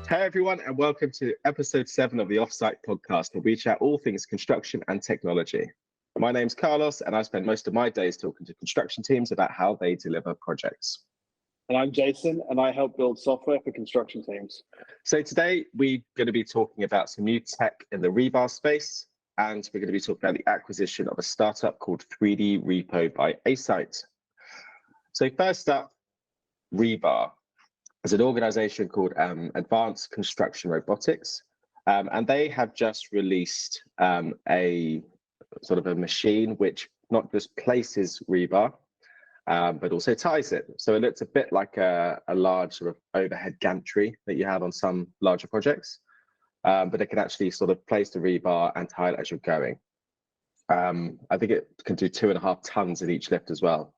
Hey everyone, and welcome to episode 7 of the Offsite podcast, where we chat all things construction and technology. My name's Carlos, and I spend most of my days talking to construction teams about how they deliver projects. And I'm Jason, and I help build software for construction teams. So today we're going to be talking about some new tech in the Rebar space, and we're going to be talking about the acquisition of a startup called 3D Repo by Asite. So first up, Rebar is an organization called Advanced Construction Robotics, and they have just released a sort of a machine which not just places rebar, but also ties it. So it looks a bit like a large sort of overhead gantry that you have on some larger projects, but it can actually sort of place the rebar and tie it as you're going. I think it can do 2.5 tons in each lift as well.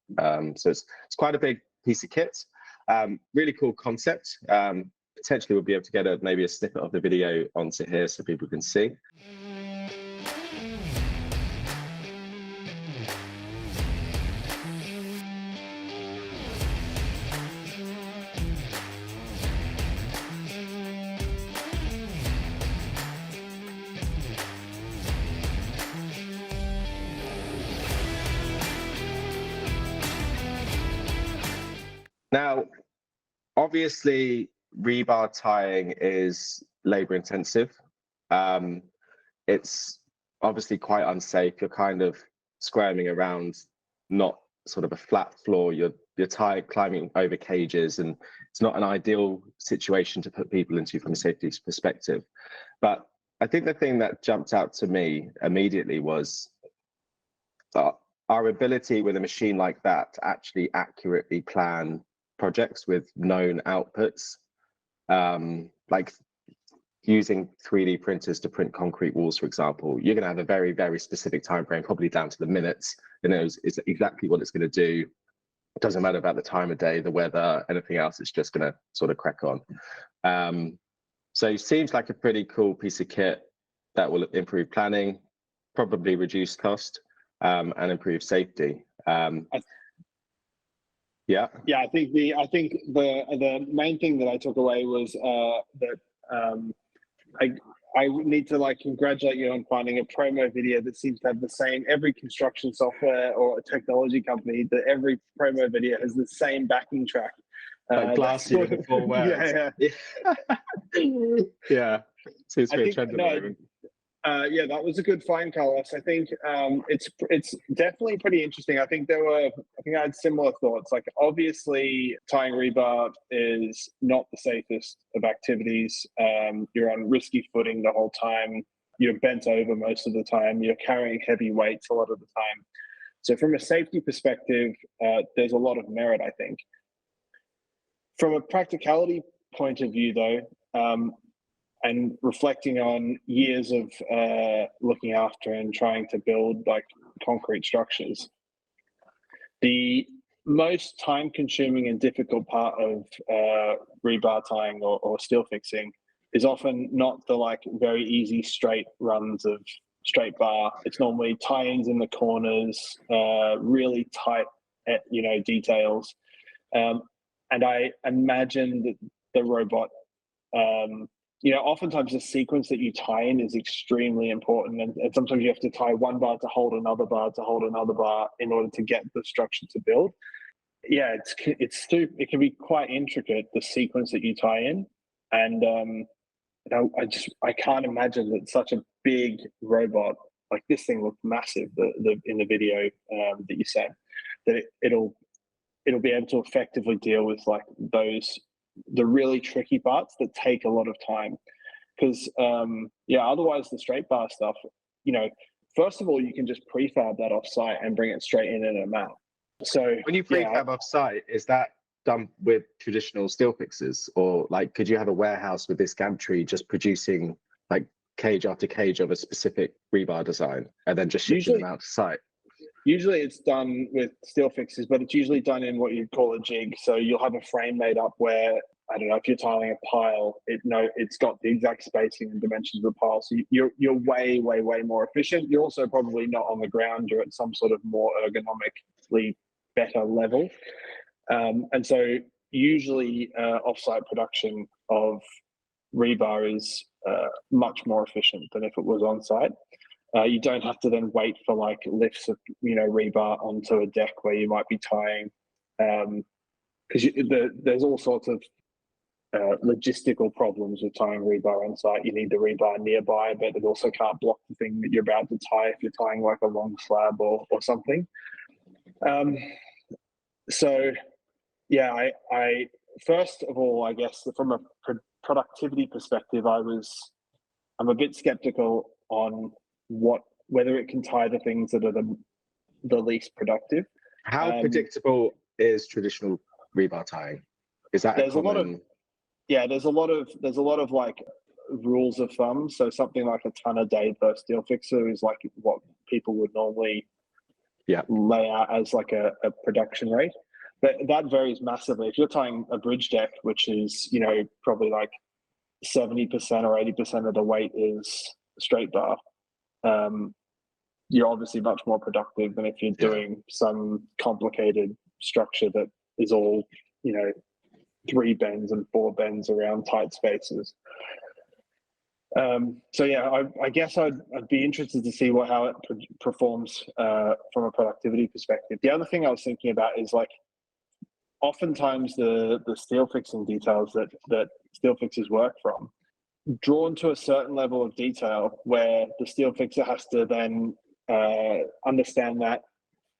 So it's quite a big piece of kit. Really cool concept. Potentially we'll be able to get maybe a snippet of the video onto here so people can see. Now, obviously, rebar tying is labor intensive. It's obviously quite unsafe. You're kind of squirming around, not sort of a flat floor. You're climbing over cages, and it's not an ideal situation to put people into from a safety perspective. But I think the thing that jumped out to me immediately was our ability with a machine like that to actually accurately plan projects with known outputs, like using 3D printers to print concrete walls, for example. You're going to have a very, very specific time frame, probably down to the minutes. It knows exactly what it's going to do. It doesn't matter about the time of day, the weather, anything else. It's just going to sort of crack on. So it seems like a pretty cool piece of kit that will improve planning, probably reduce cost, and improve safety. Yeah. I think the main thing that I took away was that I need to congratulate you on finding a promo video that seems to have the same. Every construction software or technology company, that every promo video has the same backing track. Glassy with the 4 words. Yeah. Seems to be a trend at the moment. That was a good find, Carlos. I think it's definitely pretty interesting. I think I had similar thoughts. Like, obviously, tying rebar is not the safest of activities. You're on risky footing the whole time. You're bent over most of the time. You're carrying heavy weights a lot of the time. So from a safety perspective, there's a lot of merit, I think. From a practicality point of view, though, and reflecting on years of looking after and trying to build concrete structures, the most time-consuming and difficult part of rebar tying or steel fixing is often not the very easy straight runs of straight bar. It's normally tie-ins in the corners, really tight, details, and I imagine that the robot. Oftentimes the sequence that you tie in is extremely important, and sometimes you have to tie one bar to hold another bar to hold another bar in order to get the structure to build. Yeah, it can be quite intricate, the sequence that you tie in, and I can't imagine that such a big robot, like this thing looked massive, in the video that you sent, that it'll be able to effectively deal with the really tricky parts that take a lot of time, because otherwise the straight bar stuff, first of all, you can just prefab that offsite and bring it straight in a mat. So when you prefab offsite, is that done with traditional steel fixers, or could you have a warehouse with this gantry just producing cage after cage of a specific rebar design and then just shipping them out to site? Usually it's done with steel fixers, but it's usually done in what you'd call a jig. So you'll have a frame made up where, I don't know, if you're tiling a pile, it's got the exact spacing and dimensions of the pile. So you're way, way, way more efficient. You're also probably not on the ground. You're at some sort of more ergonomically better level. And so usually offsite production of rebar is much more efficient than if it was on site. You don't have to then wait for like lifts of rebar onto a deck where you might be tying, because there's all sorts of logistical problems with tying rebar on site. You need the rebar nearby, but it also can't block the thing that you're about to tie if you're tying like a long slab or something. So yeah, I first of all, I guess from a productivity perspective, I'm a bit skeptical on whether it can tie the things that are the least productive. How predictable is traditional rebar tying? Is that there's a lot of like rules of thumb. So something like a ton a day per steel fixer is like what people would normally lay out as like a production rate. But that varies massively. If you're tying a bridge deck, which is, probably like 70% or 80% of the weight is straight bar, you're obviously much more productive than if you're doing some complicated structure that is all, 3 bends and 4 bends around tight spaces. So yeah, I guess I'd be interested to see how it performs from a productivity perspective. The other thing I was thinking about is like, oftentimes the steel fixing details that steel fixers work from, drawn to a certain level of detail where the steel fixer has to then understand that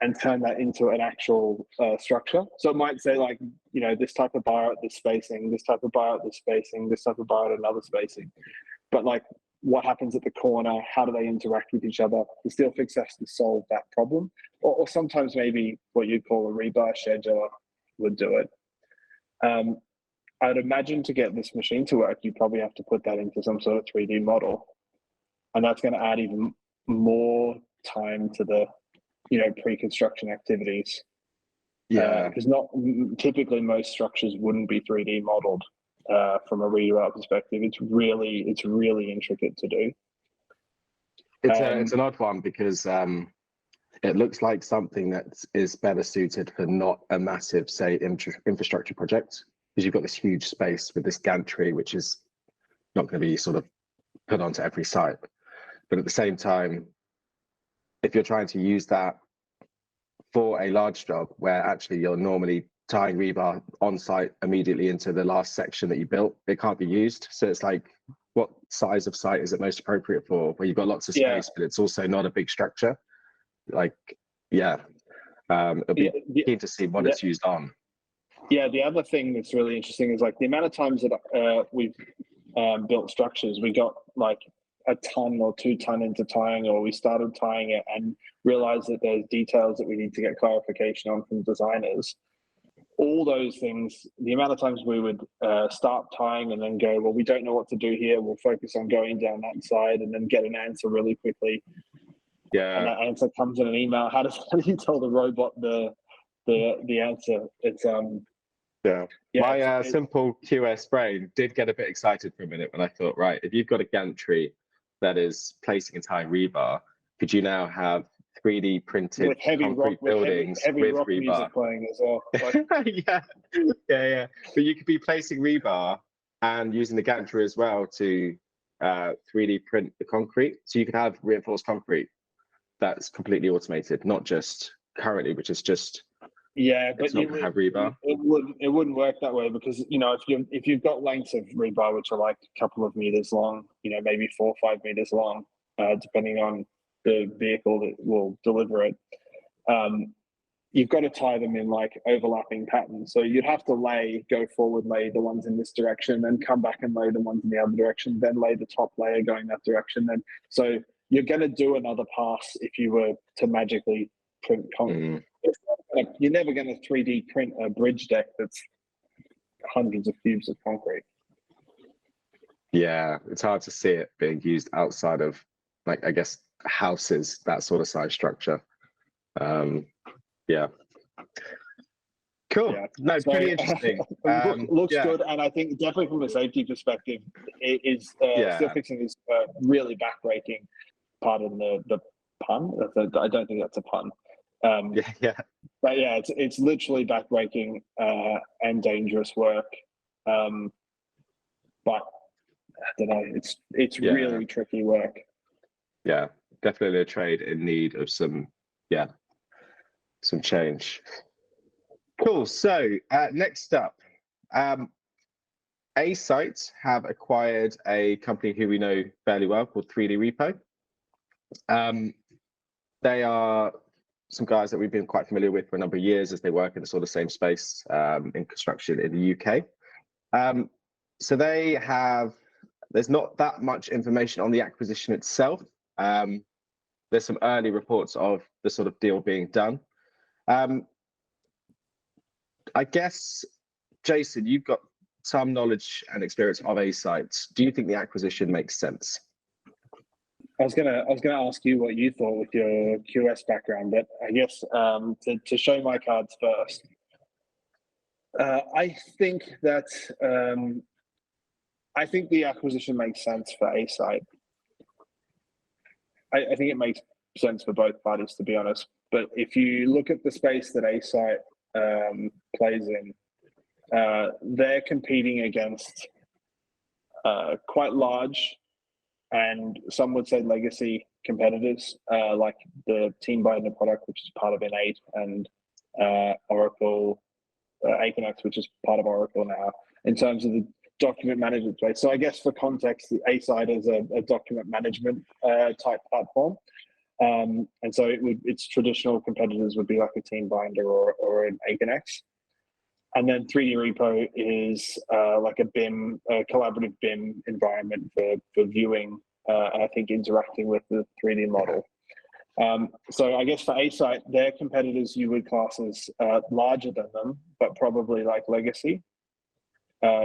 and turn that into an actual structure. So it might say like, this type of bar at this spacing, this type of bar at this spacing, this type of bar at another spacing. But like, what happens at the corner? How do they interact with each other? The steel fixer has to solve that problem. Or sometimes maybe what you'd call a rebar scheduler would do it. I'd imagine to get this machine to work, you probably have to put that into some sort of 3D model. And that's going to add even more time to the, pre-construction activities. Yeah. Because typically most structures wouldn't be 3D modeled from a rebar perspective. It's really intricate to do. It's an odd one because it looks like something that is better suited for not a massive, say, infrastructure project, because you've got this huge space with this gantry, which is not going to be sort of put onto every site. But at the same time, if you're trying to use that for a large job where actually you're normally tying rebar on site immediately into the last section that you built, it can't be used. So it's like, what size of site is it most appropriate for, where you've got lots of space, but it's also not a big structure? Like, it'll be keen to see what it's used on. Yeah, the other thing that's really interesting is like the amount of times that we've built structures, we got like a ton or 2 ton into tying, or we started tying it and realized that there's details that we need to get clarification on from designers. All those things, the amount of times we would start tying and then go, well, we don't know what to do here. We'll focus on going down that side, and then get an answer really quickly. Yeah. And that answer comes in an email. How do you tell the robot the answer? It's my simple QS brain did get a bit excited for a minute when I thought, right, if you've got a gantry that is placing and tying rebar, could you now have 3D printed with heavy concrete buildings heavy with rock rebar music playing as well? yeah. But you could be placing rebar and using the gantry as well to 3D print the concrete. So you could have reinforced concrete that's completely automated, not just currently, which is just but not gonna have rebar. It wouldn't work that way, because if you've got lengths of rebar which are like a couple of meters long, maybe 4 or 5 meters long, depending on the vehicle that will deliver it, you've got to tie them in like overlapping patterns. So you'd have to go forward, lay the ones in this direction, then come back and lay the ones in the other direction, then lay the top layer going that direction. Then so you're going to do another pass if you were to magically print concrete. You're never going to 3D print a bridge deck that's hundreds of cubes of concrete. Yeah, it's hard to see it being used outside of, like, I guess, houses, that sort of size structure. Cool. Yeah. No, So, pretty interesting. Looks good, and I think definitely from a safety perspective, it is steel fixing is really backbreaking. Pardon the pun. I don't think that's a pun. But yeah, it's literally backbreaking and dangerous work. But don't know. It's Yeah. really tricky work. Yeah, definitely a trade in need of some change. Cool. So next up, Asite have acquired a company who we know fairly well called 3D Repo. They are some guys that we've been quite familiar with for a number of years, as they work in the sort of same space in construction in the UK. So there's not that much information on the acquisition itself. There's some early reports of the sort of deal being done. I guess, Jason, you've got some knowledge and experience of Asite. Do you think the acquisition makes sense? I was gonna ask you what you thought with your QS background, but I guess to show my cards first, I think that I think the acquisition makes sense for Asite. I think it makes sense for both parties, to be honest. But if you look at the space that Asite plays in, they're competing against quite large and some would say legacy competitors, like the Team Binder product, which is part of N8, and Oracle, Aconex, which is part of Oracle now, in terms of the document management space. So I guess for context, the Asite is a document management type platform. And so its traditional competitors would be like a Team Binder or an Aconex. And then 3D Repo is like a BIM, a collaborative BIM environment for viewing and I think interacting with the 3D model. So I guess for Asite, their competitors you would class as larger than them, but probably like legacy.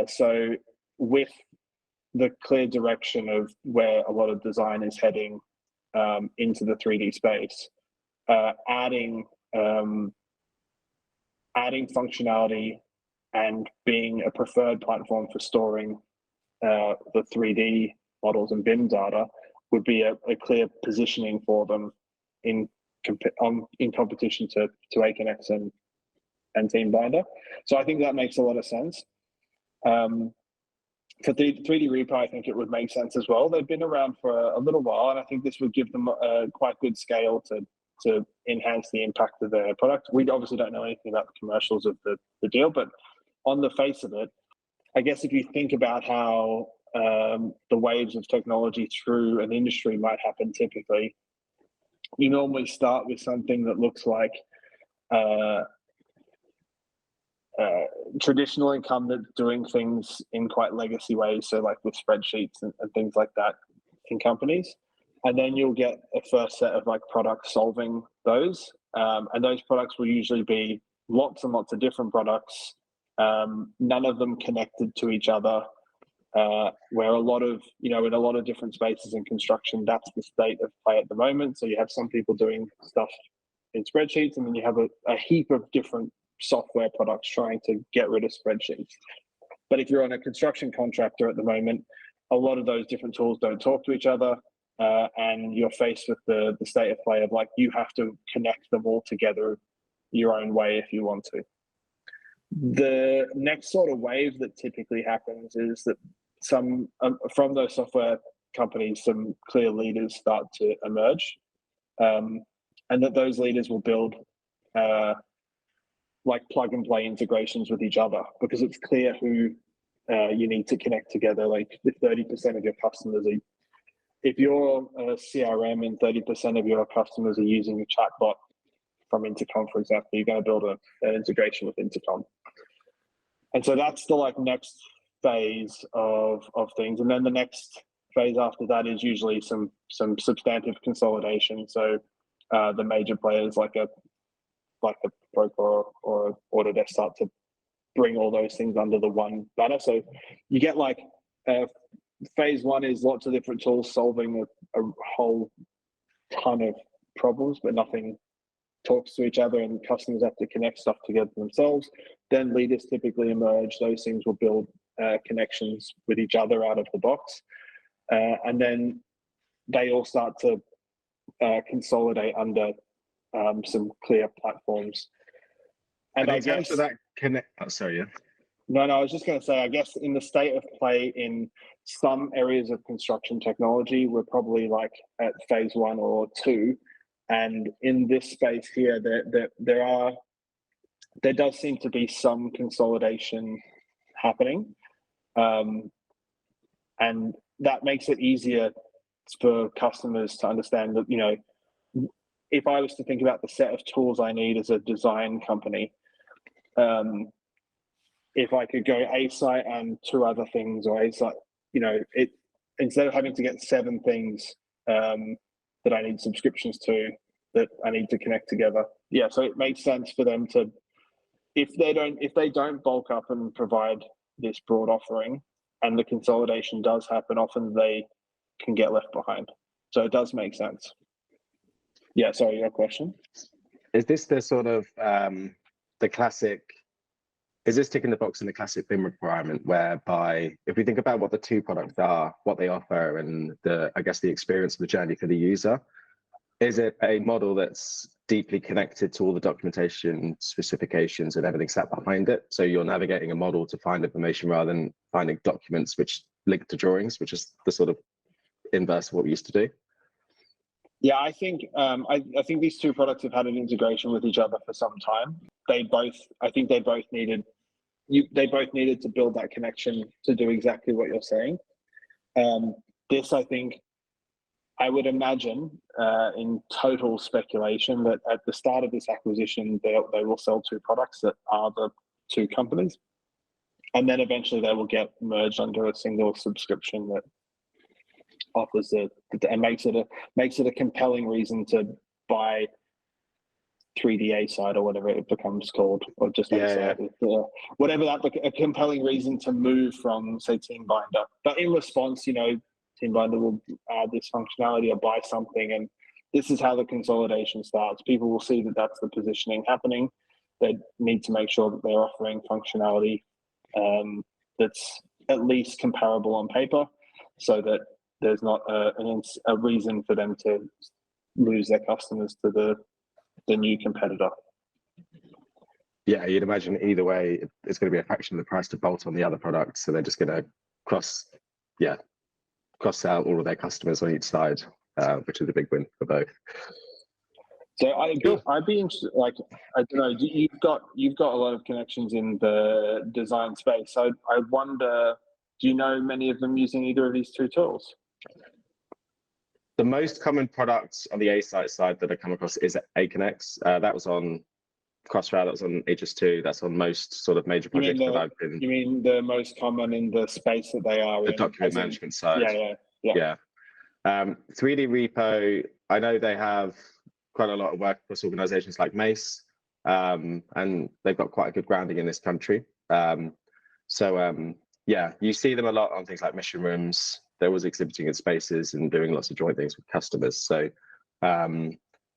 So with the clear direction of where a lot of design is heading into the 3D space, adding functionality and being a preferred platform for storing the 3D models and BIM data would be a clear positioning for them in competition to Aconex and Team Binder. So I think that makes a lot of sense. For 3D Repo, I think it would make sense as well. They've been around for a little while, and I think this would give them a quite good scale to enhance the impact of their product. We obviously don't know anything about the commercials of the deal, but on the face of it, I guess if you think about how the waves of technology through an industry might happen typically, you normally start with something that looks like traditional incumbent doing things in quite legacy ways, so like with spreadsheets and things like that in companies. And then you'll get a first set of like products solving those. And those products will usually be lots and lots of different products, none of them connected to each other, where a lot of, in a lot of different spaces in construction, that's the state of play at the moment. So you have some people doing stuff in spreadsheets, and then you have a heap of different software products trying to get rid of spreadsheets. But if you're on a construction contractor at the moment, a lot of those different tools don't talk to each other, and you're faced with the state of play of like, you have to connect them all together your own way if you want to. The next sort of wave that typically happens is that some from those software companies, some clear leaders start to emerge, and that those leaders will build like plug and play integrations with each other, because it's clear who you need to connect together. Like if 30% of your customers are, if you're a CRM and 30% of your customers are using a chatbot from Intercom, for example, you're going to build an integration with Intercom. And so that's the like next phase of things. And then the next phase after that is usually some substantive consolidation. So the major players like a Procore or Autodesk start to bring all those things under the one banner. So you get like phase one is lots of different tools solving a whole ton of problems, but nothing talks to each other, and customers have to connect stuff together themselves. Then leaders typically emerge. Those things will build connections with each other out of the box. And then they all start to consolidate under some clear platforms. And in terms of that connect, No, I was just going to say, I guess in the state of play in some areas of construction technology, we're probably like at phase 1 or 2. And in this space here, there does seem to be some consolidation happening. And that makes it easier for customers to understand that, you know, if I was to think about the set of tools I need as a design company, if I could go Asite and 2 other things, or Asite, you know, instead of having to get 7 things that I need subscriptions to, that I need to connect together. Yeah, so it makes sense for them to, if they don't bulk up and provide this broad offering, and the consolidation does happen, often they can get left behind. So it does make sense. Yeah, sorry, your question? Is this the sort of the classic, is this ticking the box in the classic BIM requirement, whereby if we think about what the 2 products are, what they offer, and I guess the experience of the journey for the user, is it a model that's deeply connected to all the documentation, specifications, and everything sat behind it? So you're navigating a model to find information rather than finding documents which link to drawings, which is the sort of inverse of what we used to do. Yeah, I think I think these 2 products have had an integration with each other for some time. I think they both needed to build that connection to do exactly what you're saying. This, I think, I would imagine, in total speculation, that at the start of this acquisition, they will sell 2 products that are the 2 companies, and then eventually they will get merged under a single subscription that offers it and makes it a compelling reason to buy 3D Asite or whatever it becomes called, or just Asite, whatever a compelling reason to move from, say, TeamBinder. But in response, you know, TeamBinder will add this functionality or buy something, and this is how the consolidation starts. People will see that that's the positioning happening. They need to make sure that they're offering functionality that's at least comparable on paper, so that there's not a reason for them to lose their customers to the new competitor. Yeah, you'd imagine either way, it's going to be a fraction of the price to bolt on the other products. So they're just going to cross sell all of their customers on each side, which is a big win for both. So I'd be interested, like, I don't know, you've got a lot of connections in the design space. So I wonder, do you know many of them using either of these 2 tools? The most common product on the Asite side that I come across is Aconex. That was on Crossrail, that was on HS2, that's on most sort of major projects that I've been. You mean the most common in the space that they are the in? document management side. Yeah. 3D Repo, I know they have quite a lot of work across organizations like Mace, and they've got quite a good grounding in this country. Yeah, you see them a lot on things like mission rooms. They're always exhibiting in spaces and doing lots of joint things with customers. So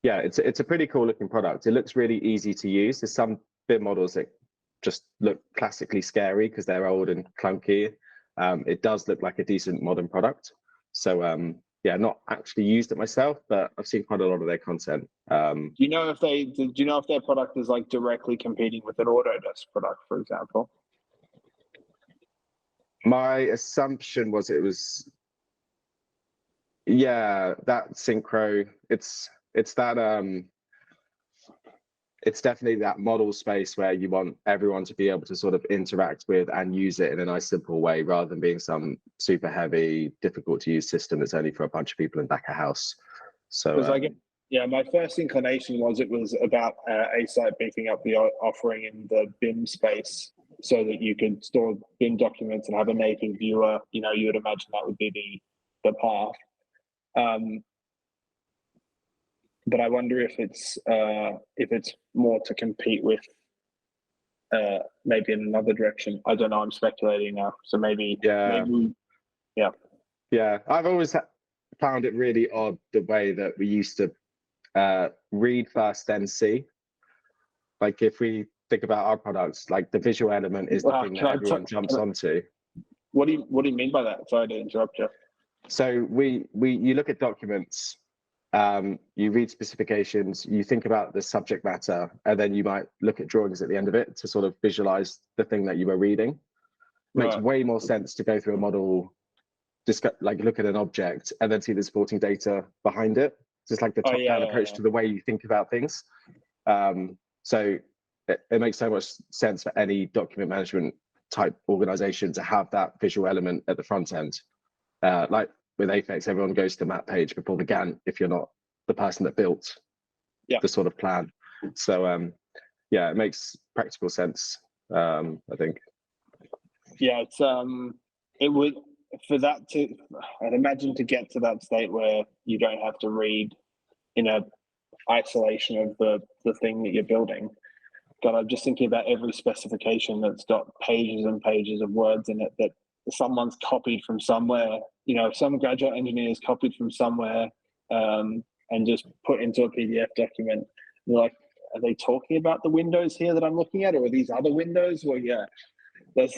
yeah, it's a pretty cool looking product. It looks really easy to use. There's some BIM models that just look classically scary because they're old and clunky. It does look like a decent modern product. So yeah, not actually used it myself, but I've seen quite a lot of their content. Do you know if their product is like directly competing with an Autodesk product, for example? My assumption was it was, yeah, that Synchro. It's that it's definitely that model space where you want everyone to be able to sort of interact with and use it in a nice simple way, rather than being some super heavy, difficult to use system that's only for a bunch of people in back of house. So my first inclination was it was about Asite beefing up the offering in the BIM space so that you could store BIM documents and have a native viewer. You know, you would imagine that would be the path. But I wonder if it's more to compete with maybe in another direction. I don't know. I'm speculating now. So maybe. Yeah. I've always found it really odd the way that we used to read first, then see. Like if we think about our products, like the visual element is the thing that everyone jumps onto. What do you mean by that? Sorry to interrupt you. So you look at documents, you read specifications, you think about the subject matter, and then you might look at drawings at the end of it to sort of visualize the thing that you were reading. Makes way more sense to go through a model just like look at an object and then see the supporting data behind it. Just like the top-down approach to the way you think about things. So it makes so much sense for any document management type organization to have that visual element at the front end. Like with Apex, everyone goes to the map page before the Gantt if you're not the person that built the sort of plan. So yeah, it makes practical sense, I think. Yeah, it's it would, for that to, I'd imagine, to get to that state where you don't have to read in a isolation of the thing that you're building. God, I'm just thinking about every specification that's got pages and pages of words in it that someone's copied from somewhere. You know, some graduate engineers copied from somewhere and just put into a PDF document. You're like, are they talking about the windows here that I'm looking at, or are these other windows? Well, yeah, there's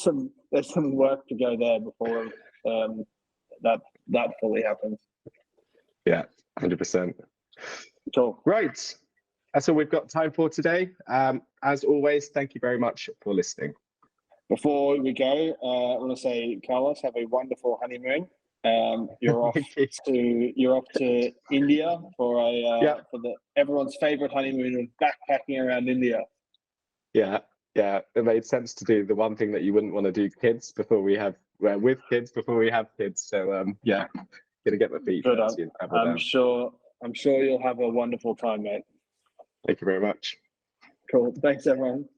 some work to go there before that fully happens. Yeah, 100%. Cool. Right. That's all we've got time for today. As always, thank you very much for listening. Before we go, I want to say, Carlos, have a wonderful honeymoon. You're off to India for everyone's favorite honeymoon of backpacking around India. Yeah, it made sense to do the one thing that you wouldn't want to do with kids before we have kids. So yeah, gonna get my feet. Good. I'm sure you'll have a wonderful time, mate. Thank you very much. Cool. Thanks, everyone.